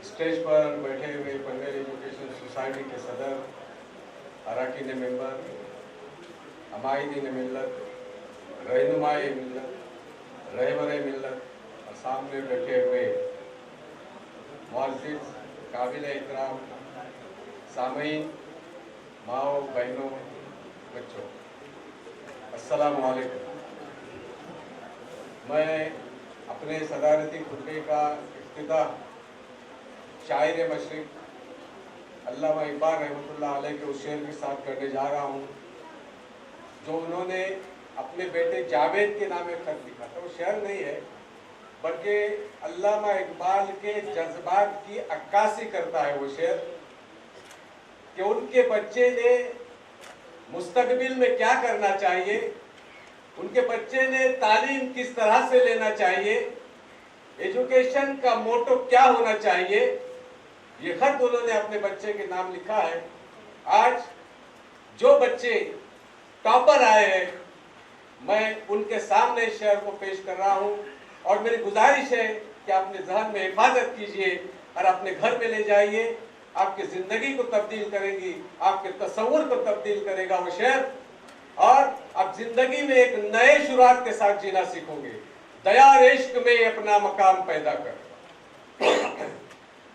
Stage पर बैठे हुए पनवेल एजुकेशन सोसाइटी के सदर, अरकान मेंबर, हमायदीन मिल्लत, रहनुमाए मिल्लत, रहबरे मिल्लत और सामने बैठे हुए मुअज़्ज़िज़ काबिल एहतराम सामीन, माओ बहनों, बच्चों, अस्सलामु अलैकुम। मैं अपने सदारती खुतबे का इफ्तिताह शायर मशरिक़ अल्लामा इक़बाल रहमतुल्लाह अलैह के उस शेर के साथ करने जा रहा हूँ जो उन्होंने अपने बेटे जावेद के नाम में खत लिखा था। वो शेर नहीं है बल्कि अल्लामा इक़बाल के जज्बात की अक्कासी करता है वो शेर कि उनके बच्चे ने मुस्तकबिल में क्या करना चाहिए, उनके बच्चे ने तालीम किस तरह से लेना चाहिए, एजुकेशन का मोटो क्या होना चाहिए। ये खत उन्होंने अपने बच्चे के नाम लिखा है। आज जो बच्चे टॉपर आए हैं मैं उनके सामने शेर को पेश कर रहा हूँ और मेरी गुजारिश है कि अपने ज़हन में हिफाजत कीजिए और अपने घर में ले जाइए। आपकी ज़िंदगी को तब्दील करेगी, आपके तसव्वुर को तब्दील करेगा वो शेर और आप ज़िंदगी में एक नए शुरुआत के साथ जीना सीखोगे। दया इश्क में अपना मकाम पैदा कर,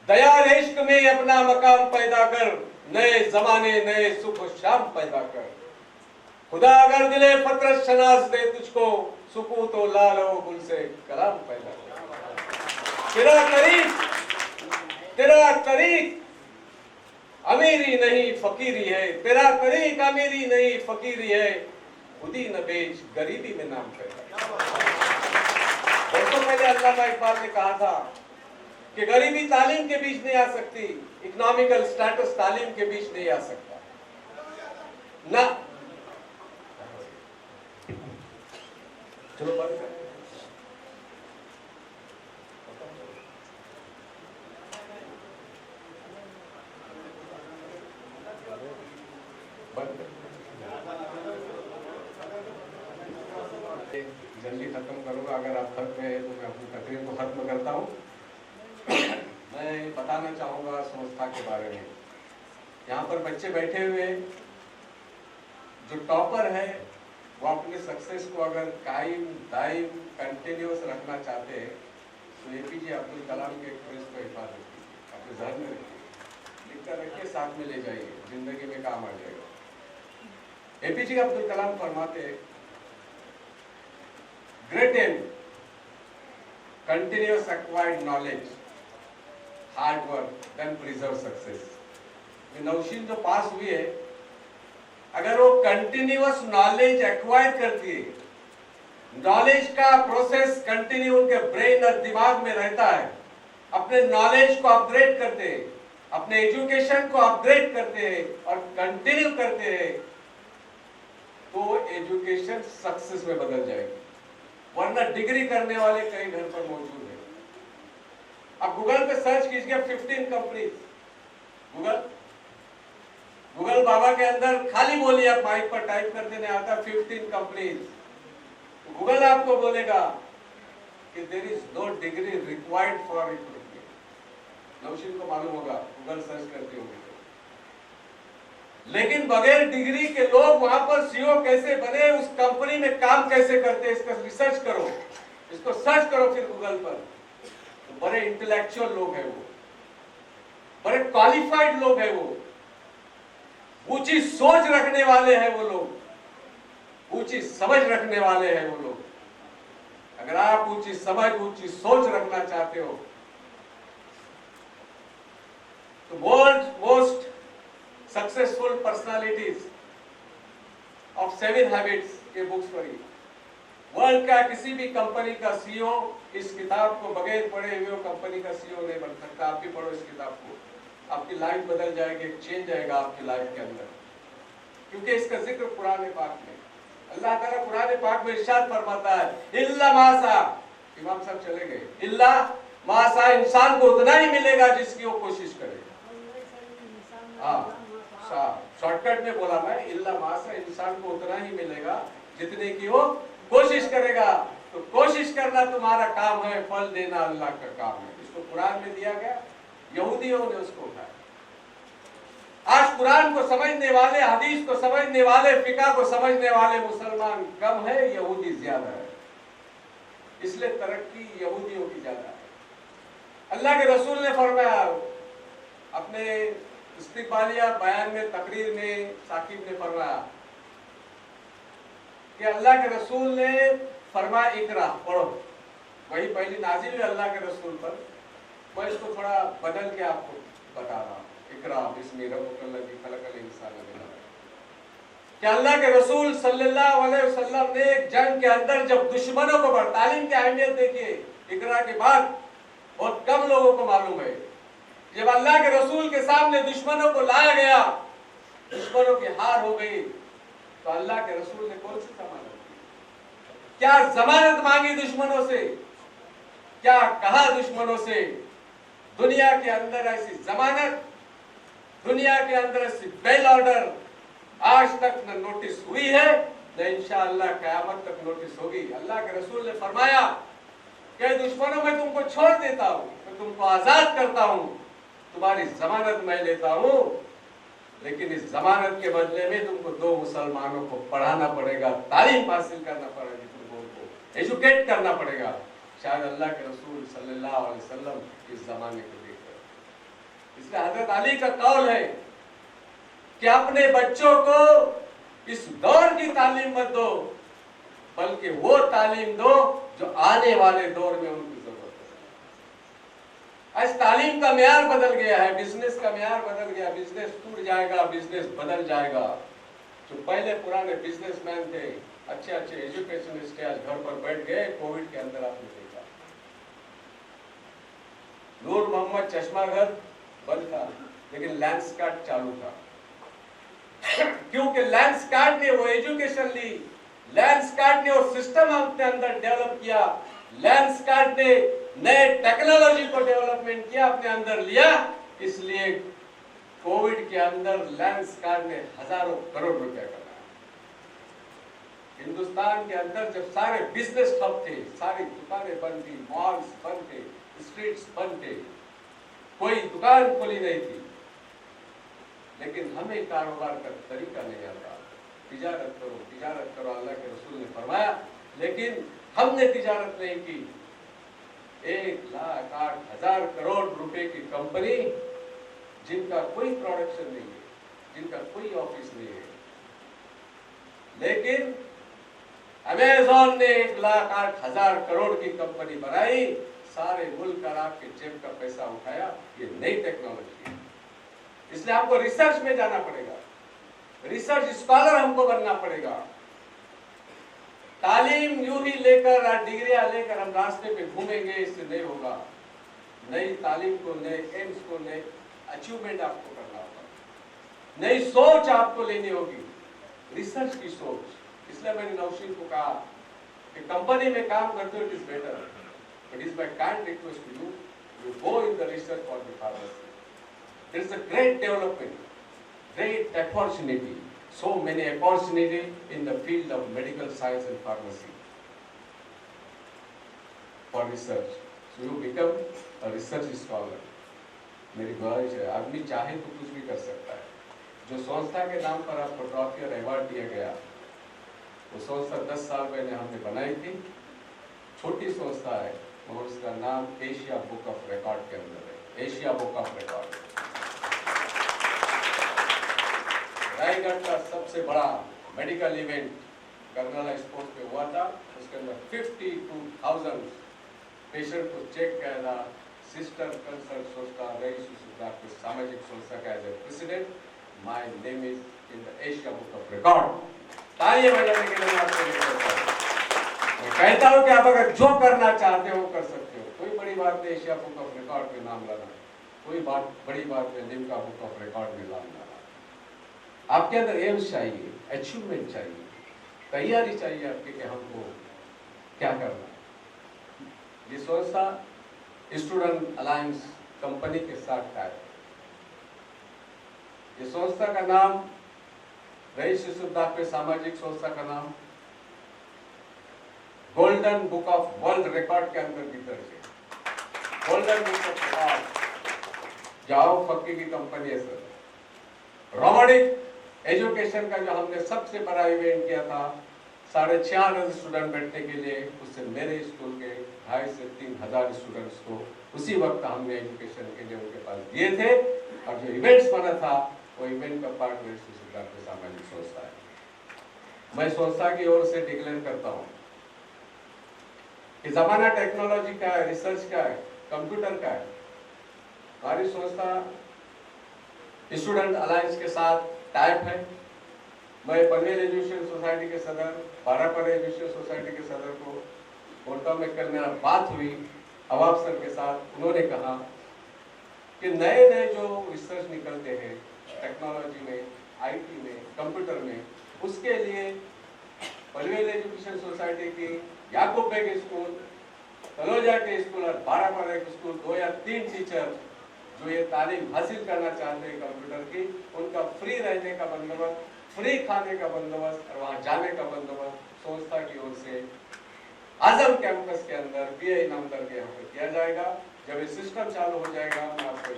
दया इश्क में अपना मकाम पैदा कर, नए ज़माने नए सुख शाम पैदा कर। खुदा अगर दिले फतरत शनास दे तुझको, सुकूत तो लालो गुल से कलाम पैदा कर। तेरा तरीक अमीरी नहीं फकीरी है, तेरा तरीक अमीरी नहीं फकीरी है, खुदी न बेच गरीबी में नाम पैदा। वर्षों पहले अल्लामा इक़बाल ने कहा था कि गरीबी तालीम के बीच नहीं आ सकती, इकोनॉमिकल स्टेटस तालीम के बीच नहीं आ सकता ना। चलो बंद कर। जल्दी खत्म करूंगा, अगर आप खत में है तो मैं अपनी तकरीर को खत्म करता हूँ। मैं बताना चाहूँगा संस्था के बारे में। यहाँ पर बच्चे बैठे हुए जो टॉपर है वो अपने सक्सेस को अगर कायम दायम कंटिन्यूस रखना चाहते हैं तो एपीजे अब्दुल कलाम के क्रेज को हिफाजत कीजिए, अपने ज़हन में रखिए, लिख कर रखिए, साथ में ले जाइए, जिंदगी में काम आ जाएगा। एपीजे अब्दुल कलाम फरमाते हैं, great aim, continuous acquired knowledge, hard work, then preserve success. Nausheen जो पास हुई है, अगर वो कंटिन्यूअस नॉलेज एक्वायर करती है, नॉलेज का प्रोसेस कंटिन्यू उनके ब्रेन और दिमाग में रहता है, अपने नॉलेज को अपग्रेड करते हैं, अपने एजुकेशन को अपग्रेड करते हैं और कंटिन्यू करते हैं, तो एजुकेशन सक्सेस में बदल जाएगी। वरना डिग्री करने वाले कई घर पर मौजूद है। अब गूगल पे सर्च कीजिए 15 कंपनीज, गूगल बाबा के अंदर खाली बोलिए, आप माइक पर टाइप कर देने आता 15 कंपनीज। गूगल आपको बोलेगा कि there is no degree required for it. Nausheen को मालूम होगा, गूगल सर्च करते होंगे। लेकिन बगैर डिग्री के लोग वहां पर सीईओ कैसे बने, उस कंपनी में काम कैसे करते, इसका रिसर्च करो, इसको सर्च करो फिर गूगल पर। तो बड़े इंटेलेक्चुअल लोग हैं वो, बड़े क्वालिफाइड लोग हैं वो, ऊंची सोच रखने वाले हैं वो लोग, ऊंची समझ रखने वाले हैं वो लोग। अगर आप ऊंची समझ ऊंची सोच रखना चाहते हो तो world most successful personalities of 7 habits ये बुक्स पढ़िए। वर्ल्ड का किसी भी कंपनी का सीईओ इस किताब को बगैर पढ़े हुए कंपनी का सीईओ नहीं बन सकता। आप भी पढ़ो इस किताब को, आपकी लाइफ बदल जाएगी, एक चेंज आएगा आपकी लाइफ के अंदर, क्योंकि इसका जिक्र कुरान पाक में अल्लाह ताला कुरान पाक में इरशाद फरमाता है, इल्ला मासा, इमाम साहब चले गए, इल्ला मासा, इंसान को उतना ही मिलेगा जिसकी वो कोशिश करे। हाँ, शॉर्टकट में बोला मैं, इल्ला मासा, इंसान को उतना ही मिलेगा जितने की वो कोशिश करेगा। तो कोशिश करना तुम्हारा काम है, फल देना अल्लाह का काम है। इसको कुरान में दिया गया यहूदियों ने उसको उठाया। आज कुरान को समझने वाले, हदीस को समझने वाले, फिका को समझने वाले मुसलमान कम है, यहूदी ज्यादा है। इसलिए तरक्की यहूदियों की ज्यादा है। अल्लाह के रसूल ने फरमाया अपने इस्तिक़बालिया बयान में, तकरीर में, साकिब ने फरमाया कि अल्लाह के रसूल ने फरमाया इकरा, पढ़ो। वही पहली नाजिल है अल्लाह के रसूल पर। मैं इसको थोड़ा बदल के आपको बता रहा हूँ। इकरा बिस्मि रब्बिकल्लज़ी खलक़ल इंसान मिन अलक़। कि अल्लाह के रसूल सल्लल्लाहु अलैहि वसल्लम ने एक जंग के अंदर जब दुश्मनों को तालीम की अहमियत देखिए, इकरा के बाद बहुत कम लोगों को मालूम है। जब अल्लाह के रसूल के सामने दुश्मनों को लाया गया, दुश्मनों की हार हो गई, तो अल्लाह के रसूल ने कौन सी जमानत दी? क्या जमानत मांगी दुश्मनों से? क्या कहा दुश्मनों से? दुनिया के अंदर ऐसी जमानत, दुनिया के अंदर ऐसी बेल ऑर्डर आज तक न नोटिस हुई है, न इंशाअल्लाह क़यामत तक नोटिस होगी। अल्लाह के रसूल ने फरमाया कि दुश्मनों में तुमको छोड़ देता हूं, मैं तुमको आजाद करता हूं, तुम्हारी जमानत मैं लेता हूं, लेकिन इस जमानत के बदले में तुमको 2 मुसलमानों को पढ़ाना पड़ेगा, तालीम हासिल करना पड़ेगा, तुमको एजुकेट करना पड़ेगा। शायद अल्लाह के रसूल सल्लल्लाहु अलैहि वसल्लम इस जमाने को देख रहे। इसलिए हजरत अली का कौल है कि अपने बच्चों को इस दौर की तालीम मत दो, बल्कि वो तालीम दो जो आने वाले दौर में उनकी जरूरत है। आज तालीम का मेयार बदल गया है, बिजनेस का मेयार बदल गया, बिजनेस टूट जाएगा, बिजनेस बदल जाएगा। जो पहले पुराने बिजनेसमैन थे, अच्छे अच्छे एजुकेशनिस्ट, आज घर पर बैठ गए। कोविड के अंदर आपने देखा नूर मोहम्मद चश्मा घर बंद था, लेकिन लेंसकार्ट चालू था। क्योंकि लेंसकार्ट ने वो एजुकेशन ली, लेंसकार्ट ने वो सिस्टम अपने अंदर डेवलप किया, लेंसकार्ट ने नए टेक्नोलॉजी को डेवलपमेंट किया, अपने अंदर लिया। इसलिए कोविड के अंदर लेंसकार्ट ने हजारों करोड़ रुपए कमाया। हिंदुस्तान के अंदर जब सारे बिजनेस ठप थे, सारी दुकानें बंद थी, मॉल्स बंद थे, स्ट्रीट्स बंद थे, कोई दुकान खुली नहीं थी, लेकिन हमें कारोबार का तरीका नहीं आता। तिजारत करो, तिजारत करो, अल्लाह के रसूल ने फरमाया, लेकिन हमने तिजारत नहीं की। 1,08,000 करोड़ रुपए की कंपनी, जिनका कोई प्रोडक्शन नहीं है, जिनका कोई ऑफिस नहीं है, लेकिन अमेज़न ने 1,08,000 करोड़ की कंपनी बनाई, सारे मुल्क का आपके जेब का पैसा उठाया। ये नई टेक्नोलॉजी है। इसलिए आपको रिसर्च में जाना पड़ेगा, रिसर्च स्कॉलर हमको बनना पड़ेगा। तालीम यूं ही लेकर और डिग्रियां लेकर हम रास्ते पे घूमेंगे, इससे नहीं होगा। नई तालीम को, नए एम्स को, नए अचीवमेंट आपको करना होगा, नई सोच आपको लेनी होगी, रिसर्च की सोच। इसलिए मैंने नौशीन को कहा कि कंपनी में काम करते हो, it is better, but is my kind request to you, you go in the research for the pharmacy. There is a great development, great opportunity, so many opportunity in the field of medical science and pharmacy for research. So you become a research scholar. मेरी गुजारिश है, आदमी चाहे तो कुछ भी कर सकता है। जो संस्था के नाम पर आपको ट्रॉफी और अवार्ड दिया गया, वो संस्था 10 साल पहले हमने बनाई थी। छोटी संस्था है, मगर उसका नाम एशिया बुक ऑफ रिकॉर्ड के अंदर है, Asia book of record. Raigarh का सबसे बड़ा मेडिकल इवेंट कर्नाला स्पोर्ट्स पे हुआ था। उसके अंदर 52,000 पेशेंट को चेक किया था। सिस्टर कंसर्न संस्था रईस यूसुफ के सामाजिक संस्था का as a president, my name is in the Asia book of record. तालियां बजाने के लिए मैं आपको मैं कहता हूं कि आप अगर जो करना चाहते हो कर सकते हो। कोई बड़ी बात नहीं एशिया बुक ऑफ रिकॉर्ड में नाम लाना, कोई बड़ी बात नहीं लिम्का बुक ऑफ रिकॉर्ड में नाम लाना। आपके अंदर एम्स चाहिए, अचीवमेंट चाहिए, तैयारी चाहिए आपके कि हमको क्या करना है। ये संस्था स्टूडेंट अलायंस कंपनी के साथ है। ये संस्था का नाम रईस यूसुफ दाखवे सामाजिक संस्था का नाम golden book of world record के अंदर भी दर्ज है। गोल्डन बुक ऑफ रिकॉर्ड जाओ फक्की की कंपनी है सर। रोबोटिक एजुकेशन का जो हमने सबसे बड़ा इवेंट किया था, 6,500 स्टूडेंट बैठने के लिए, उससे मेरे स्कूल के 2,500 से 3,000 स्टूडेंट्स को उसी वक्त हमने एजुकेशन के लिए उनके पास दिए थे। और जो इवेंट्स बना था वो इवेंट का पार्ट मेरे सरकार के सामाजिक संस्था है। मैं संस्था की ओर से डिक्लेयर करता हूँ कि जमाना टेक्नोलॉजी का है, रिसर्च का है, कंप्यूटर का है। हमारी संस्था स्टूडेंट अलायंस के साथ टाइप है। मैं पनवेल एजुकेशन सोसाइटी के सदर, बारापर एजुकेशन सोसाइटी के सदर को कोटा में कल मेरा बात हुई अवाब सर के साथ। उन्होंने कहा कि नए नए जो रिसर्च निकलते हैं टेक्नोलॉजी में, आईटी में, कंप्यूटर में, उसके लिए पनवेल एजुकेशन सोसाइटी की याकूब बेग स्कूल, तलोजा के स्कूल और बारापर एक स्कूल, 2 या 3 टीचर जो ये तालीम हासिल करना चाहते हैं कंप्यूटर की, उनका फ्री रहने का बंदोबस्त, फ्री खाने का बंदोबस्त और वहाँ जाने का बंदोबस्त संस्था की ओर से आजम कैंपस के अंदर BA इनामदार के यहाँ पर किया जाएगा। जब ये सिस्टम चालू हो जाएगा मैं आपको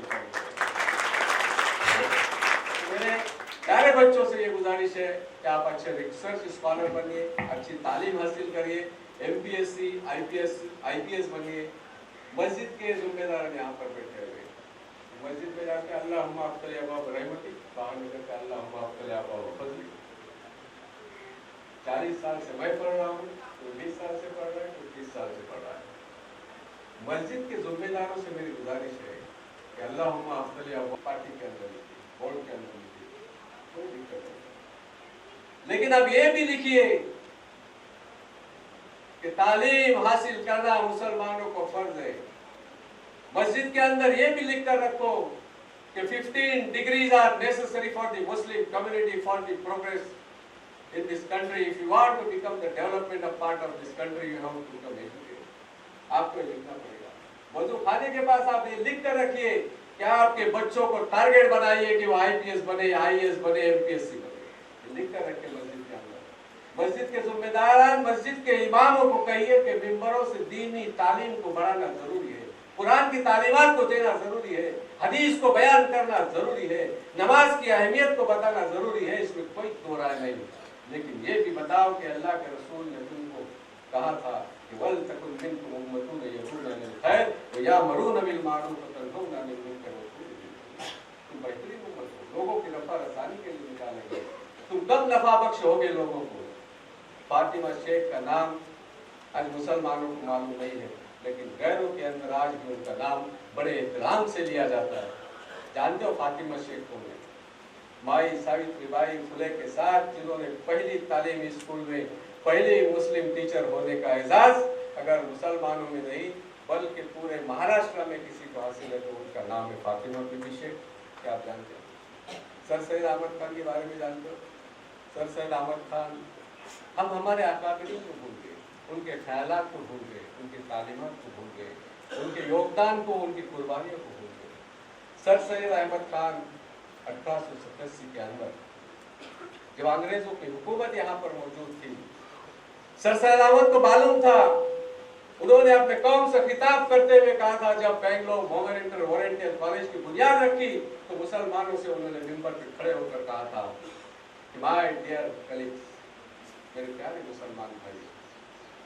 मेरे प्यारे बच्चों से ये गुजारिश है कि आप अच्छे रिसर्च स्कॉलर बनिए, अच्छी तालीम हासिल करिए, MPSC, IPS बनिए। मस्जिद के जिम्मेदार यहाँ पर बैठे हुए, मस्जिद में जाके अल्लाहुम्मा अफ़्ज़ल या बाब रहमती, बाहर निकल के अल्लाहुम्मा अफ़्ज़ल या बाब फज़ली। 40 साल से मैं पढ़ रहा हूँ, तो 20 साल से पढ़ रहा है, तो 30 साल से पढ़ रहा है। मस्जिद के जिम्मेदारों से मेरी गुजारिश है कि अल्लाहुम्मा अफ़्ज़ल या बाब पार्टी के अंदर लिखिए, बोर्ड के अंदर लिखिए, कोई दिक्कत नहीं। लेकिन अब ये भी लिखिए कि तालीम हासिल करना मुसलमानों को फर्ज है। मस्जिद के अंदर ये भी लिख कर रखो कि 15 degrees are necessary for the Muslim community for the progress in this country. If you want to become the development of part of this country, you have to become educated. आपको लिखना पड़ेगा। वजू खाने के पास आप ये लिख कर रखिए कि आपके बच्चों को टारगेट बनाइए कि वो IPS बने, IAS बने, MPSC बने। लिख कर रखिए मस्जिद के अंदर। मस्जिद के जिम्मेदारान, मस्जिद के इमामों को कहिए कि मिंबरों से दीनी तालीम को बढ़ाना जरूरी है, कुरान की तालीमात को देना जरूरी है, हदीस को बयान करना जरूरी है, नमाज की अहमियत को बताना जरूरी है, इसमें कोई दो राय नहीं। लेकिन ये भी बताओ कि अल्लाह के रसूल ने तुमको कहा था कि वल तकुन मिनकुम उम्मतुन यदूना बिल खैर व यामरूना बिल मारूफ व तनहौना अनिल मुनकर व तु'मिनूना। तुम बेहतरीन उम्मत हो, लोगों की नफा रसानी के लिए निकाले गए, तुम कब नफा बख्श होगे लोगों को। फातिमा शेख का नाम आज मुसलमानों को मालूम नहीं है, लेकिन गैरों के अंदर आज भी उनका नाम बड़े एहतराम से लिया जाता है। जानते हो फातिमा शेख कौन है? माई सावित्रीबाई फुले के साथ जिन्होंने पहली तालीमी स्कूल में पहले मुस्लिम टीचर होने का एजाज अगर मुसलमानों में नहीं बल्कि पूरे महाराष्ट्र में किसी को हासिल है तो उनका नाम है फातिमा बीबी शेख। क्या आप जानते हो? सर सैयद अहमद खान के बारे में जानते हो? सर सैयद अहमद खान, हम हमारे अकादमी को भूल गए, उनके ख्यालात को भूल गए, उनकी तालीमात को भूल गए, उनके योगदान को, उनकी कुर्बानियों को भूल गए। सर सैयद अहमद खान 1887 के अंदर जब अंग्रेजों की हुकूमत यहाँ पर मौजूद थी, सर सैयद अहमद को मालूम था, उन्होंने अपने कौम से खिताब करते हुए कहा था, जब Bangalore Mohammad Inter Oriental College की बुनियाद रखी तो मुसलमानों से उन्होंने मिंबर पर खड़े होकर कहा था कि माय डियर कलीग्स, मेरे प्यारे मुसलमान भाई,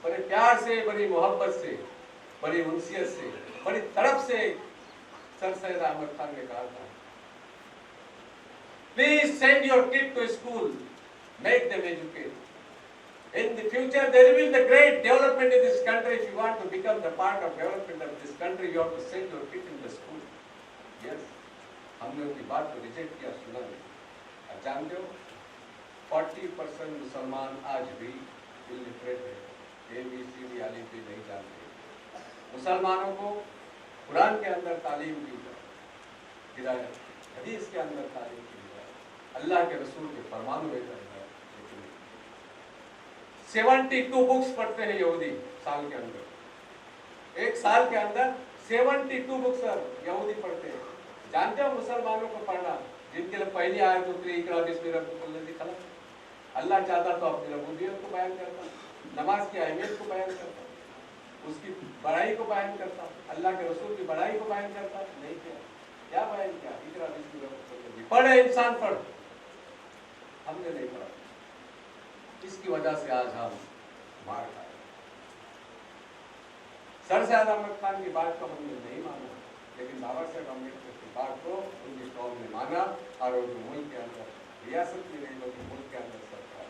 बड़े प्यार से, बड़ी मोहब्बत से, बड़ी उनसियत से, बड़ी तड़प से सर सैयद अहमद खान ने कहा था, please send your kid to school, make them educated. In the future there will be the great development in this country. If you want to become the part of development of this country, you have to send your kid in the school. Yes, हमने उनकी बात को reject किया, सुना नहीं। जानते हो 40% मुसलमान आज भी इलिटरेट है, ABCD अलिफ नहीं जानते। मुसलमानों को कुरान के अंदर तालीम दी जाए, हिदायत हदीस के अंदर तालीम दी जाए, अल्लाह के रसूल के फरमानों में जाए। 72 बुक्स पढ़ते हैं यहूदी साल के अंदर, एक साल के अंदर 72 बुक्स यहूदी पढ़ते हैं। जानते हो मुसलमानों को पढ़ना, जिनके लिए पहली आयत उतरी इकरा बिस्मि रब्बिकल्लज़ी खलक़, अल्लाह चाहता तो अपनी रबूबियत को बयान करता, नमाज की अहमियत को बयान करता, उसकी बड़ाई को बयान करता, अल्लाह के रसूल की बड़ाई को बयान करता, नहीं किया। क्या बयान किया, इकरा बिस्मी रब्बिक, पढ़े इंसान पढ़, हमने नहीं पढ़ा, इसकी वजह से आज हम मार खाए। सर सैयद अहमद खान की बात को हमने नहीं माना, लेकिन बाबा साहब अम्बेडकर की बात को उनकी कौम ने माना और उनके मुल्क के अंदर, रियासत में नहीं बल्कि मुल्क के अंदर सरकार।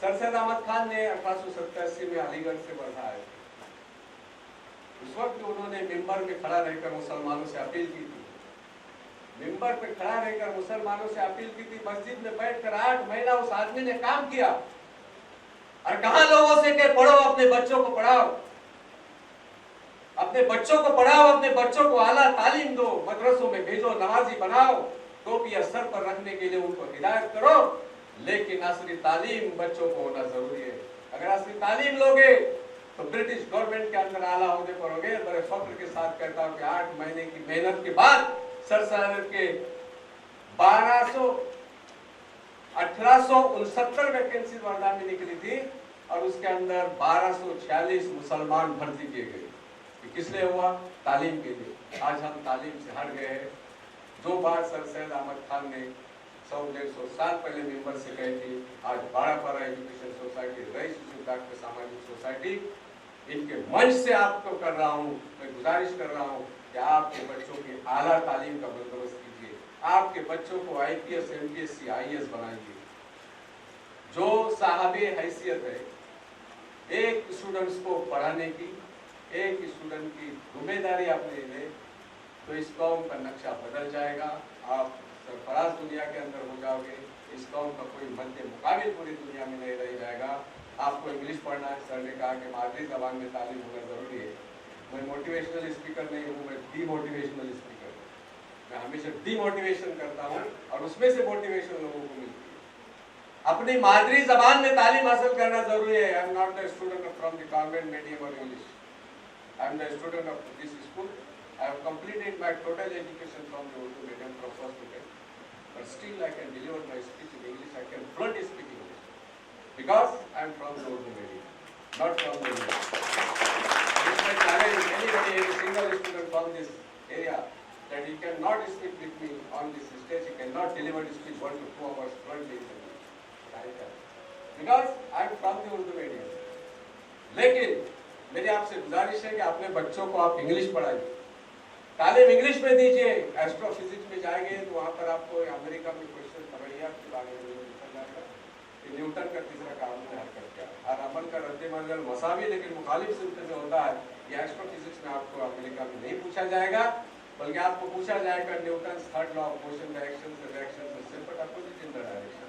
सर सैयद अहमद खान ने 1887 में अलीगढ़ से वर्धा आए। उस वक्त उन्होंने मिंबर में खड़ा रहकर मुसलमानों से अपील की थी, मिंबर पे खड़ा रहकर मुसलमानों से अपील की थी। मस्जिद में बैठकर 8 महीना उस आदमी ने काम किया और कहा लोगों से कि पढ़ो, अपने बच्चों को पढ़ाओ, अपने बच्चों को पढ़ाओ, अपने बच्चों को आला तालीम दो, मदरसों में भेजो, नमाजी बनाओ, टोपियां सर पर रखने के लिए उनको हिदायत करो, लेकिन असली तालीम बच्चों को होना जरूरी है। अगर असली तालीम लोगे तो ब्रिटिश गवर्नमेंट के अंदर आला होने पर होगे। बड़े फख्र के साथ कहता हूं कि 8 महीने की मेहनत के बाद सर सैयद के 1869 वैकेंसी वर्धा में निकली थी और उसके अंदर 1246 मुसलमान भर्ती किए गए। किस लिए हुआ? तालीम के लिए। आज हम तालीम से हट गए हैं। जो बात सर सैयद अहमद खान ने 100-150 साल पहले मेंबर से कही थी, आज बाड़ापारा education society, rice Yusuf doctor सामाजिक सोसाइटी, इनके मंच से आपको कर रहा हूँ, मैं गुजारिश कर रहा हूँ कि आपके बच्चों की आला तालीम का बंदोबस्त कीजिए, आपके बच्चों को IPS, MPSC, IAS बनाइए। जो साहबे हैसियत है एक स्टूडेंट्स को पढ़ाने की, एक स्टूडेंट की जिम्मेदारी आप ले लें तो इस कौम का नक्शा बदल जाएगा। आप सरफराज दुनिया के अंदर हो जाओगे। इस कौम का कोई मध्य मुकाबिल पूरी दुनिया में नहीं रह जाएगा। आपको इंग्लिश पढ़ना है, सर ने कहा कि मादरी जबान में तालीम होना जरूरी है। मैं मोटिवेशनल स्पीकर नहीं हूँ, मैं डीमोटिवेशनल स्पीकर हूँ। मैं हमेशा डीमोटिवेशन करता हूँ और उसमें से मोटिवेशन लोगों को मिलती है। अपनी मादरी जबान में तालीम हासिल करना जरूरी है। I am not the student from the convent medium और English, I am the student of this school. I have completed my total education from the Urdu medium from first to 10th, but still I can deliver my speech in English. I can fluent speak English because I am from the Urdu medium, not from the English. This may challenge anybody, any single student from this area, that he cannot speak with me on this stage. He cannot deliver his speech 1 to 2 hours fluently in English. Because I am from the Urdu medium. लेकिन मेरी आपसे गुजारिश है कि अपने बच्चों को आप इंग्लिश पढ़ाइए, तालीम इंग्लिश में दीजिए। एस्ट्रोफिजिक्स में जाएंगे तो वहाँ पर आपको अमेरिका में क्वेश्चन खबरिया के बारे में पूछा जाएगा कि न्यूटन का तीसरा कानून ने हरकत क्या है, और अमल का रद्द-ए-मंजर मसावी लेकिन मुखालिफ सिमत में होता है। ये एस्ट्रोफिजिक्स में आपको अमेरिका में नहीं पूछा जाएगा, बल्कि आपको पूछा जाएगा Newton third law of motion, direction reaction simple opposite in the direction.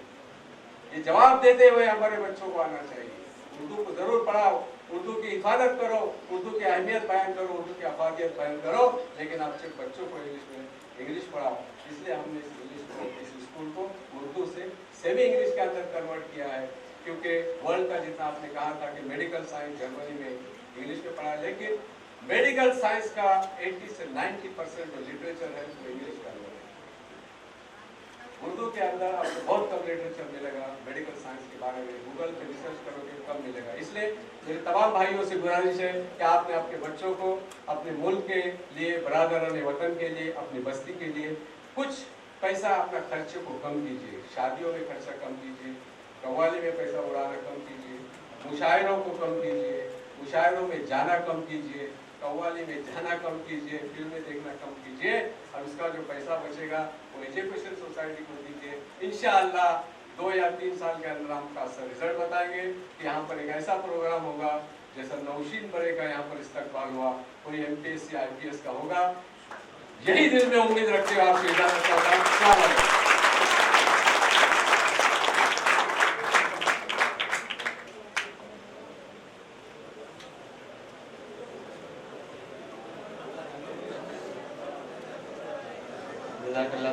ये जवाब देते हुए हमारे बच्चों को आना चाहिए। उर्दू को जरूर पढ़ाओ, उर्दू की हिफाजत करो, उर्दू की अहमियत बयान करो, उर्दू की अफादियत बयान करो, लेकिन आप सिर्फ बच्चों को इंग्लिश पढ़ाओ। इसलिए हमने इस स्कूल को उर्दू से सेमी इंग्लिश के अंदर कन्वर्ट किया है, क्योंकि वर्ल्ड का जितना आपने कहा था कि मेडिकल साइंस जर्मनी में इंग्लिश में पढ़ा, लेकिन मेडिकल साइंस का 80 से 90% जो लिटरेचर है वो इंग्लिश का है। उर्दू के अंदर आपको बहुत कम लिटरेचर मिलेगा मेडिकल साइंस के बारे में, गूगल पे रिसर्च करोगे कम मिलेगा। इसलिए मेरे तमाम भाइयों से गुजारिश है कि आपने अपने बच्चों को अपने मुल्क के लिए, बरादरान वतन के लिए, अपनी बस्ती के लिए कुछ पैसा अपना खर्चे को कम कीजिए। शादियों में खर्चा कम कीजिए, कव्वाली में पैसा उड़ाना कम कीजिए, मुशायरों को कम कीजिए, मुशायरों में जाना कम कीजिए, कव्वाली में जाना कम कीजिए, फिल्में देखना कम कीजिए, और उसका जो पैसा बचेगा वो एजुकेशन सोसाइटी को दीजिए। इंशाअल्लाह 2 या 3 साल के अंदर हम का रिजल्ट बताएंगे कि यहाँ पर एक ऐसा प्रोग्राम होगा जैसा नौशीन बड़े का यहाँ पर इस्तकबाल हुआ, कोई MPSC IPS का होगा। यही दिल में उम्मीद रखते हुए आपसे इजाजत चाहता हूं।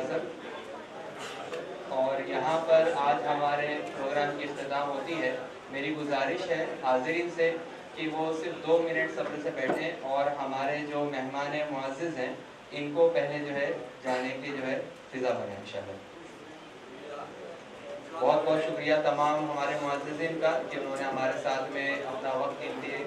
सर, और यहाँ पर आज हमारे प्रोग्राम की इख्तिताम होती है। मेरी गुजारिश है हाजिरीन से कि वो सिर्फ 2 मिनट सब्र से बैठें और हमारे जो मेहमान मुअज़्ज़िज़ हैं इनको पहले जो है जाने की जो है फिज़ा बने इंशाअल्लाह। बहुत बहुत शुक्रिया तमाम हमारे मुअज़्ज़िज़ीन का कि उन्होंने हमारे साथ में अपना वक्त के लिए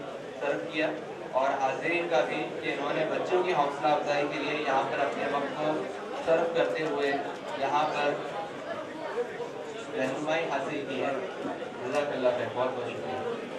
सर्व किया। اور حاضرین کا بھی کہ انہوں نے بچوں کی حوصلہ افزائی کے لیے یہاں پر اپنے وقت کو صرف کرتے ہوئے یہاں پر رہنمائی حاصل کی ہے. جزاک اللہ خیر. بہت بہت شکریہ.